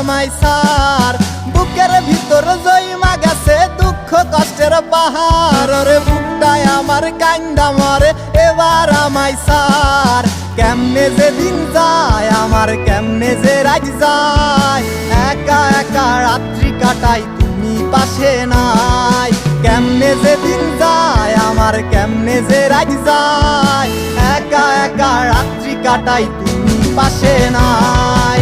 আমায় সার। বুকের ভিতর জইমা গেছে দুঃখ কষ্টের পাহাড়। ওরে বুকটায় আমার কান্দা মরে এবার আমায় সার। কেমনে যে দিন যায় আমার, কেমনে যে রাত যায়, একা একা রাত্রি কাটাই তুমি পাশে নাই। কেমনে যে দিন যায় আমার, কেমনে যে রাত যায়, একা একা রাত্রি কাটাই তুমি পাশে নাই।